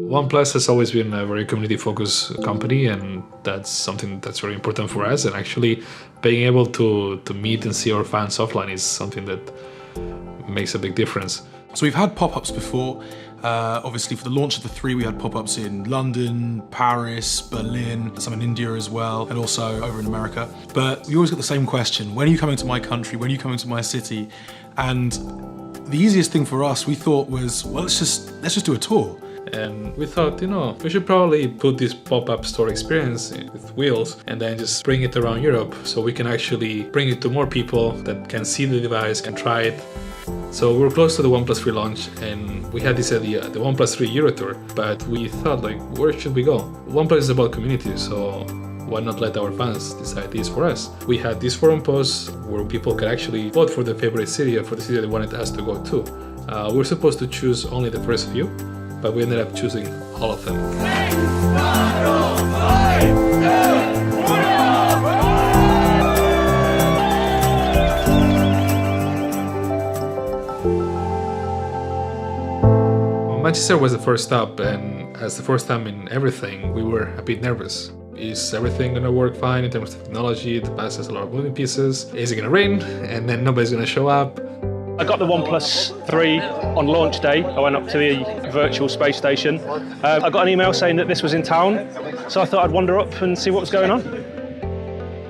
OnePlus has always been a very community-focused company, and that's something that's very important for us. And actually, being able to meet and see our fans offline is something that makes a big difference. So we've had pop-ups before. Obviously, for the launch of the 3, we had pop-ups in London, Paris, Berlin, some in India as well, and also over in America. But we always get the same question: when are you coming to my country? When are you coming to my city? And the easiest thing for us, we thought, was, well, let's just do a tour. And we thought, we should probably put this pop-up store experience with wheels and then just bring it around Europe so we can actually bring it to more people that can see the device and try it. So we were close to the OnePlus 3 launch, and we had this idea, the OnePlus 3 Euro Tour, but we thought, where should we go? OnePlus is about community, so why not let our fans decide this for us? We had this forum post where people could actually vote for their favorite city or for the city they wanted us to go to. We were supposed to choose only the first few, but we ended up choosing all of them. Manchester was the first stop, and as the first time in everything, we were a bit nervous. Is everything gonna work fine in terms of technology? The bus has a lot of moving pieces. Is it gonna rain? And then nobody's gonna show up? I got the OnePlus 3 on launch day. I went up to the virtual space station. I got an email saying that this was in town, so I thought I'd wander up and see what was going on.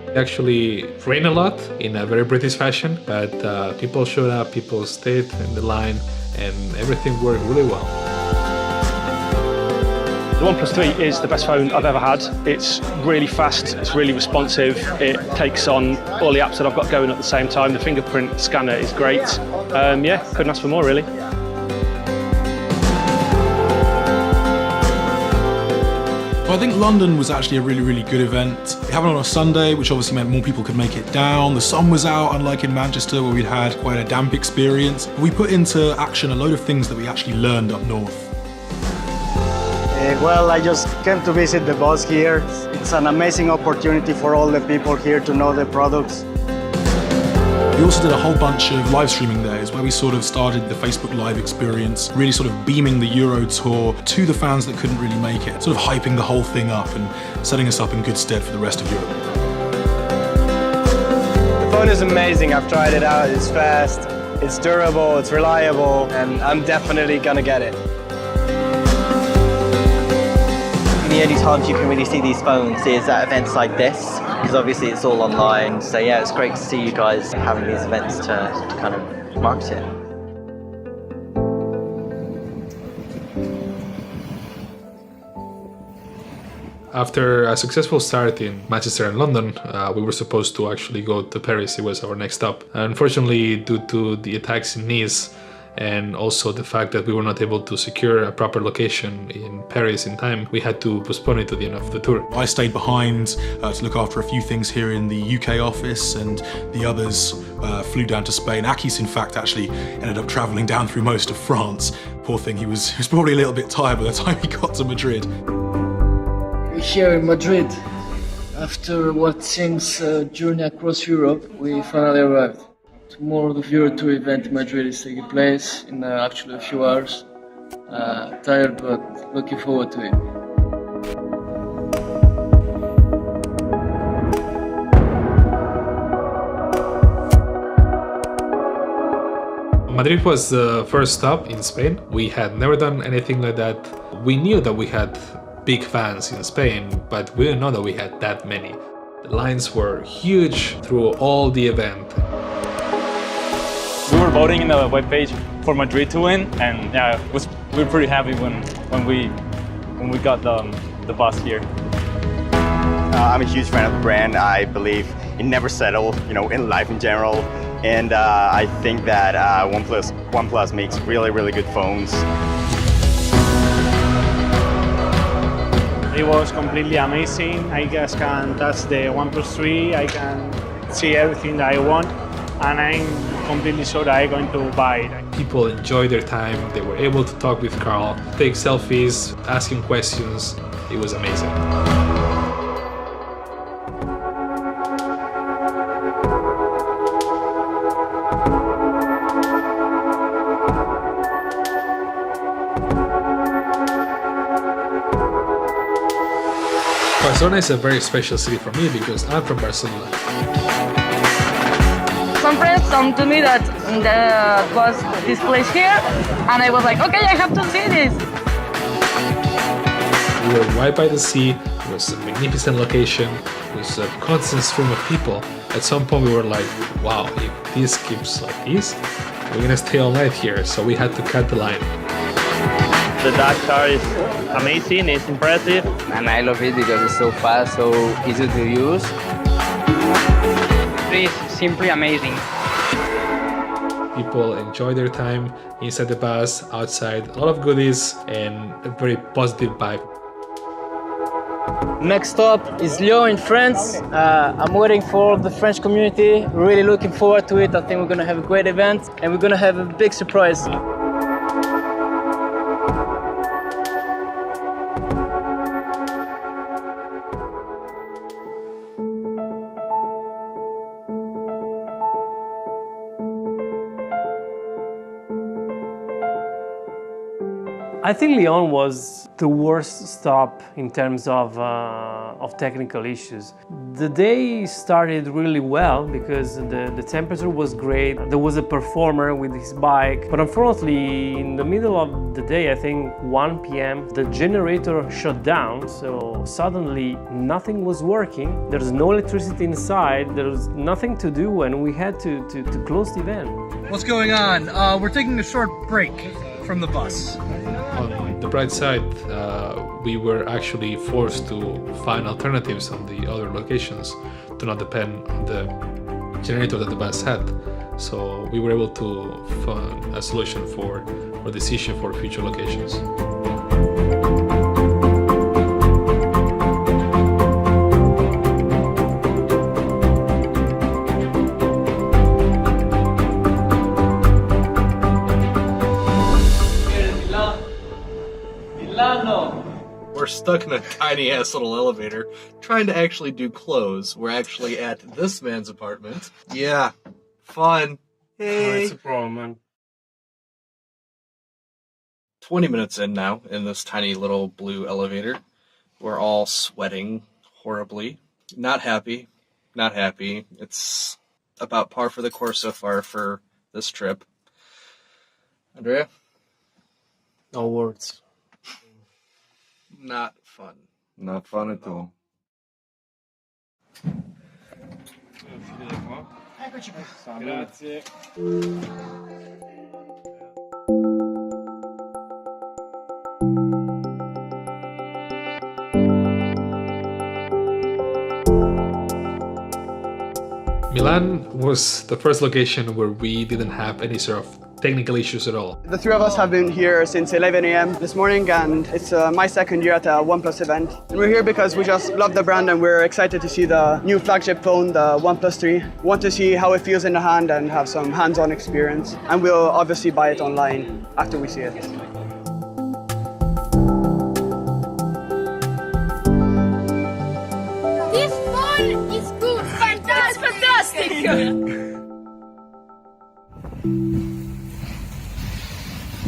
It actually rained a lot in a very British fashion, but people showed up, people stayed in the line, and everything worked really well. The OnePlus 3 is the best phone I've ever had. It's really fast, it's really responsive, it takes on all the apps that I've got going at the same time. The fingerprint scanner is great. Yeah, couldn't ask for more really. Well, I think London was actually a really good event. It happened on a Sunday, which obviously meant more people could make it down. The sun was out, unlike in Manchester where we'd had quite a damp experience. We put into action a load of things that we actually learned up north. Well, I just came to visit the boss here. It's an amazing opportunity for all the people here to know the products. We also did a whole bunch of live streaming days where we sort of started the Facebook Live experience, really sort of beaming the Euro Tour to the fans that couldn't really make it, sort of hyping the whole thing up and setting us up in good stead for the rest of Europe. The phone is amazing. I've tried it out. It's fast, it's durable, it's reliable, and I'm definitely gonna get it. The only times you can really see these phones is at events like this, because obviously it's all online. So yeah, it's great to see you guys having these events to kind of market it. After a successful start in Manchester and London, we were supposed to actually go to Paris. It was our next stop. Unfortunately, due to the attacks in Nice, and also the fact that we were not able to secure a proper location in Paris in time, we had to postpone it to the end of the tour. I stayed behind to look after a few things here in the UK office, and the others flew down to Spain. Akis, in fact, actually ended up travelling down through most of France. Poor thing, he was probably a little bit tired by the time he got to Madrid. We're here in Madrid. After what seems a journey across Europe, we finally arrived. Tomorrow the Euro Tour event in Madrid is taking place in actually a few hours. Tired, but looking forward to it. Madrid was the first stop in Spain. We had never done anything like that. We knew that we had big fans in Spain, but we didn't know that we had that many. The lines were huge through all the event. We were voting in the webpage for Madrid to win, and yeah, we were pretty happy when we got the bus here. I'm a huge fan of the brand. I believe it never settled, in life in general, and I think that OnePlus makes really good phones. It was completely amazing. I just can touch the OnePlus 3. I can see everything that I want, and I'm completely sure that I'm going to buy it. People enjoyed their time. They were able to talk with Carl, take selfies, ask him questions. It was amazing. Barcelona is a very special city for me because I'm from Barcelona. Some friends told to me that there was this place here, and I was like, okay, I have to see this. We were right by the sea. It was a magnificent location. It was a constant stream of people. At some point we were like, wow, if this keeps like this, we're gonna stay all night here. So we had to cut the line. The dark car is amazing, it's impressive. And I love it because it's so fast, so easy to use. It's simply amazing. People enjoy their time inside the bus, outside, a lot of goodies, and a very positive vibe. Next stop is Lyon in France. I'm waiting for the French community. Really looking forward to it. I think we're gonna have a great event and we're gonna have a big surprise. I think Lyon was the worst stop in terms of technical issues. The day started really well because the temperature was great. There was a performer with his bike, but unfortunately in the middle of the day, I think 1 p.m., the generator shut down, so suddenly nothing was working. There's no electricity inside, there was nothing to do, and we had to close the event. What's going on? We're taking a short break from the bus. On the bright side, we were actually forced to find alternatives on the other locations to not depend on the generator that the bus had. So we were able to find a solution for this issue for future locations. We're stuck in a tiny ass little elevator trying to actually do close. We're actually at this man's apartment. Yeah, fun. Hey. It's a problem, man. 20 minutes in now in this tiny little blue elevator. We're all sweating horribly. Not happy. Not happy. It's about par for the course so far for this trip. Andrea? No words. Not fun. Not fun at all. Grazie. Milan was the first location where we didn't have any sort of technical issues at all. The three of us have been here since 11 a.m. this morning, and it's my second year at a OnePlus event. And we're here because we just love the brand and we're excited to see the new flagship phone, the OnePlus 3. We want to see how it feels in the hand and have some hands-on experience. And we'll obviously buy it online after we see it. This phone is good, fantastic!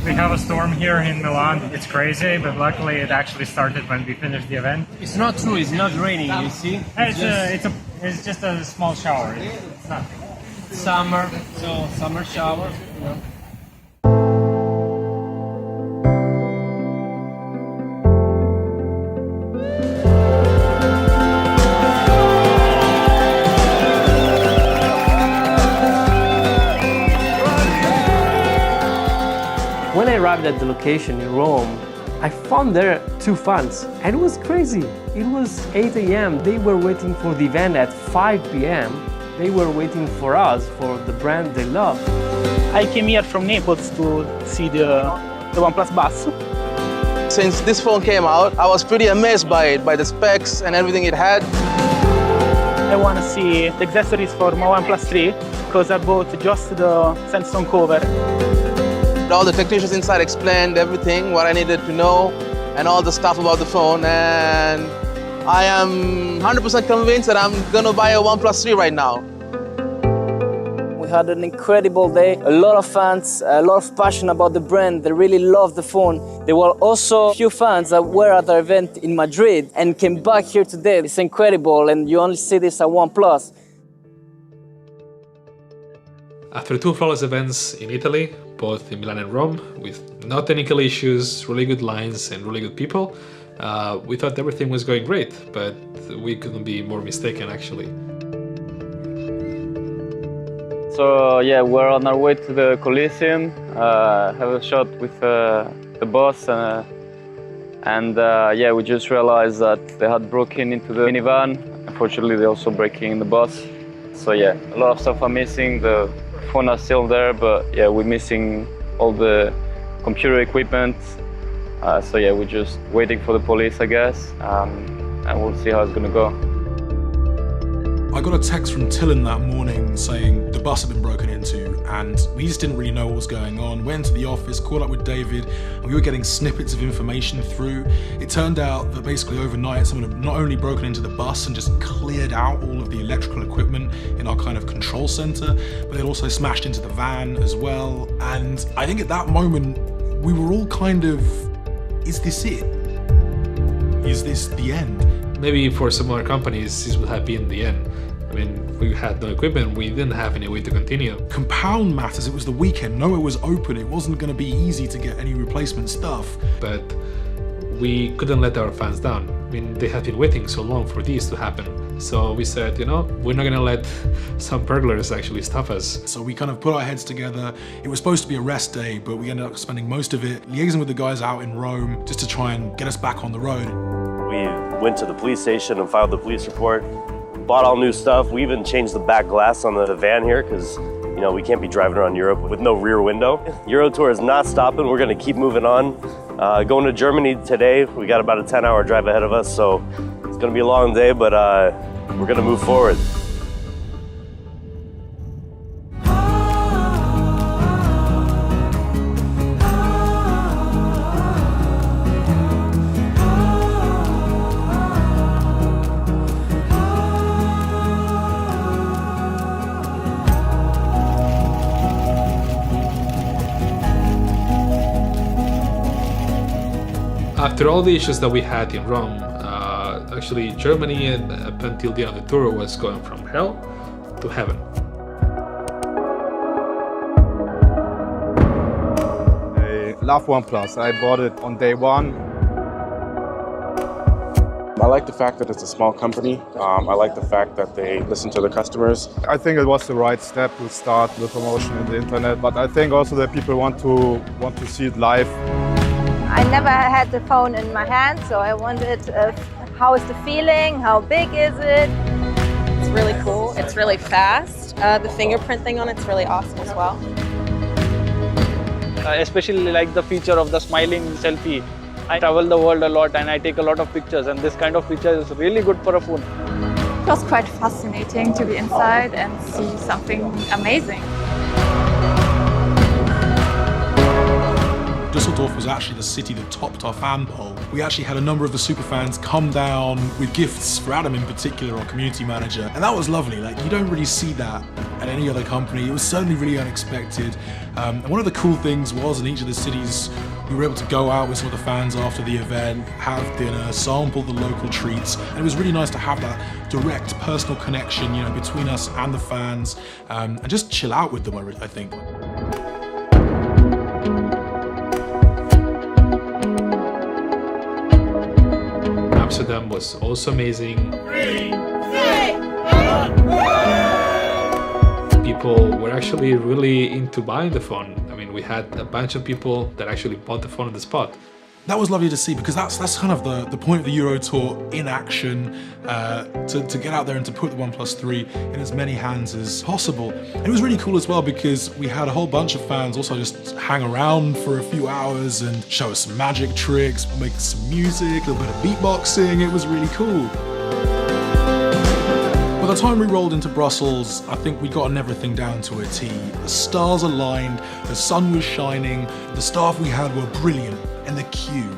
We have a storm here in Milan. It's crazy, but luckily it actually started when we finished the event. It's not true, it's not raining, you see? It's just a small shower. It's nothing. Summer, so summer shower, you know. When I arrived at the location in Rome, I found there two fans, and it was crazy. It was 8 a.m. They were waiting for the event at 5 p.m. They were waiting for us, for the brand they love. I came here from Naples to see the OnePlus bus. Since this phone came out, I was pretty amazed by it, by the specs and everything it had. I want to see the accessories for my OnePlus 3 because I bought just the Samsung cover. All the technicians inside explained everything, what I needed to know, and all the stuff about the phone. And I am 100% convinced that I'm gonna buy a OnePlus 3 right now. We had an incredible day, a lot of fans, a lot of passion about the brand. They really loved the phone. There were also a few fans that were at the event in Madrid and came back here today. It's incredible, and you only see this at OnePlus. After 2 flawless events in Italy, both in Milan and Rome, with no technical issues, really good lines and really good people, we thought everything was going great, but we couldn't be more mistaken actually. So yeah, we're on our way to the Coliseum, have a shot with the boss, and yeah, we just realized that they had broken into the minivan. Unfortunately, they also breaking in the bus. So yeah, a lot of stuff are missing. The phone are still there, but yeah, we're missing all the computer equipment. So yeah, we're just waiting for the police, I guess, and we'll see how it's gonna go. I got a text from Tillin that morning saying the bus had been broken into, and we just didn't really know what was going on. Went to the office, caught up with David, and we were getting snippets of information through. It turned out that basically overnight someone had not only broken into the bus and just cleared out all of the electrical equipment in our kind of control center, but they'd also smashed into the van as well. And I think at that moment we were all kind of, is this it? Is this the end? Maybe for some other companies this would have been the end. I mean, we had no equipment, we didn't have any way to continue. Compound matters, it was the weekend, nowhere was open, it wasn't going to be easy to get any replacement stuff. But we couldn't let our fans down. I mean, they had been waiting so long for this to happen. So we said, you know, we're not gonna let some burglars actually stop us. So we kind of put our heads together. It was supposed to be a rest day, but we ended up spending most of it liaising with the guys out in Rome just to try and get us back on the road. We went to the police station and filed the police report, bought all new stuff. We even changed the back glass on the van here because, you know, we can't be driving around Europe with no rear window. Euro Tour is not stopping. We're gonna keep moving on. Going to Germany today. We got about a 10-hour drive ahead of us, so it's gonna be a long day, but we're gonna move forward. After all the issues that we had in Rome, actually Germany up until the end of the tour was going from hell to heaven. I love OnePlus. I bought it on day one. I like the fact that it's a small company. I like the fact that they listen to the customers. I think it was the right step to start the promotion in the internet, but I think also that people want to see it live. I never had the phone in my hand, so I wondered how is the feeling, how big is it? It's really cool, it's really fast. The fingerprint thing on it's really awesome as well. I especially like the feature of the smiling selfie. I travel the world a lot and I take a lot of pictures, and this kind of picture is really good for a phone. It was quite fascinating to be inside and see something amazing. Düsseldorf was actually the city that topped our fan poll. We actually had a number of the superfans come down with gifts for Adam in particular, our community manager, and that was lovely. Like, you don't really see that at any other company. It was certainly really unexpected. And one of the cool things was in each of the cities, we were able to go out with some of the fans after the event, have dinner, sample the local treats, and it was really nice to have that direct personal connection, you know, between us and the fans, and just chill out with them, I think. Amsterdam was also amazing. 3, 2, 1. People were actually really into buying the phone. I mean, we had a bunch of people that actually bought the phone on the spot. That was lovely to see, because that's kind of the point of the Euro Tour in action, to get out there and to put the OnePlus 3 in as many hands as possible. And it was really cool as well because we had a whole bunch of fans also just hang around for a few hours and show us some magic tricks, make some music, a little bit of beatboxing. It was really cool. By the time we rolled into Brussels, I think we gotten everything down to a T. The stars aligned, the sun was shining, the staff we had were brilliant. And the queue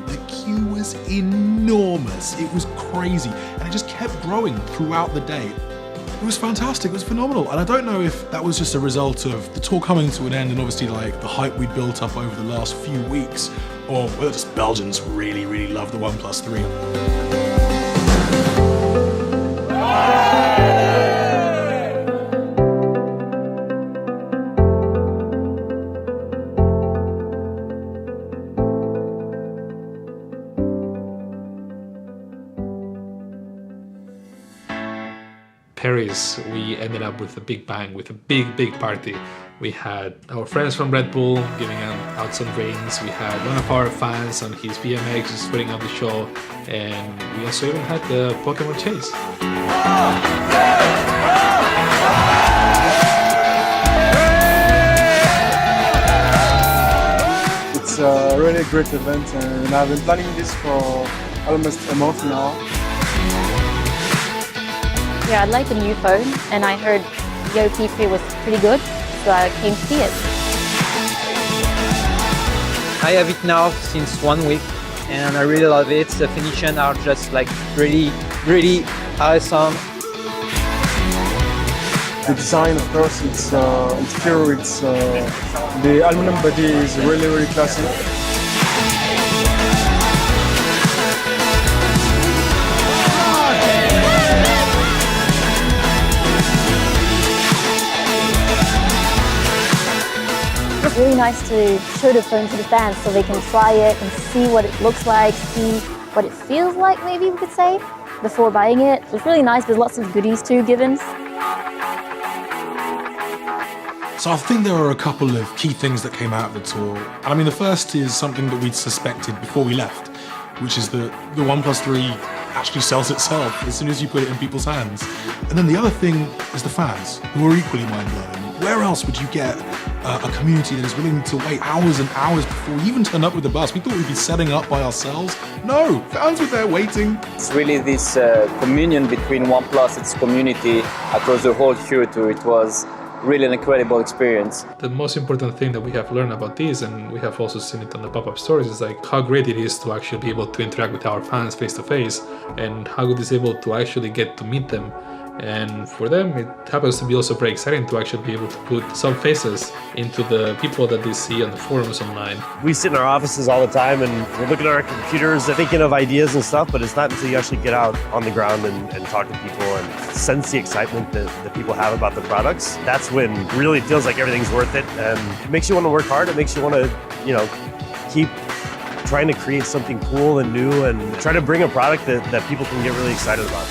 was enormous. It was crazy, and it just kept growing throughout the day. It was fantastic, it was phenomenal. And I don't know if that was just a result of the tour coming to an end and obviously like the hype we built up over the last few weeks, or whether just Belgians really, really love the OnePlus 3. Paris, we ended up with a big bang, with a big party. We had our friends from Red Bull giving out some drinks. We had one of our fans on his BMX just putting on the show, and we also even had the Pokemon chase. It's a really great event, and I've been planning this for almost a month now. Yeah, I'd like a new phone, and I heard the OP3 was pretty good, so I came to see it. I have it now since 1 week, and I really love it. The finishes are just like really awesome. The design, of course, it's pure. The aluminum body is really classy. It's really nice to show the phone to the fans so they can try it and see what it looks like, see what it feels like, maybe we could say, before buying it. It's really nice. There's lots of goodies too given. So I think there are a couple of key things that came out of the tour. And I mean, the first is something that we'd suspected before we left, which is that the OnePlus 3 actually sells itself as soon as you put it in people's hands. And then the other thing is the fans, who are equally mind-blowing. Where else would you get a community that is willing to wait hours and hours before we even turn up with the bus? We thought we'd be setting up by ourselves. No, fans were there waiting. It's really this communion between OnePlus, its community, across the whole Euro tour. It was really an incredible experience. The most important thing that we have learned about this, and we have also seen it on the pop-up stores, is like how great it is to actually be able to interact with our fans face to face, and how good it's able to actually get to meet them. And for them, it happens to be also very exciting to actually be able to put some faces into the people that they see on the forums online. We sit in our offices all the time and we're looking at our computers thinking of ideas and stuff, but it's not until you actually get out on the ground and talk to people and sense the excitement that people have about the products. That's when it really feels like everything's worth it, and it makes you want to work hard. It makes you want to, keep trying to create something cool and new and try to bring a product that people can get really excited about.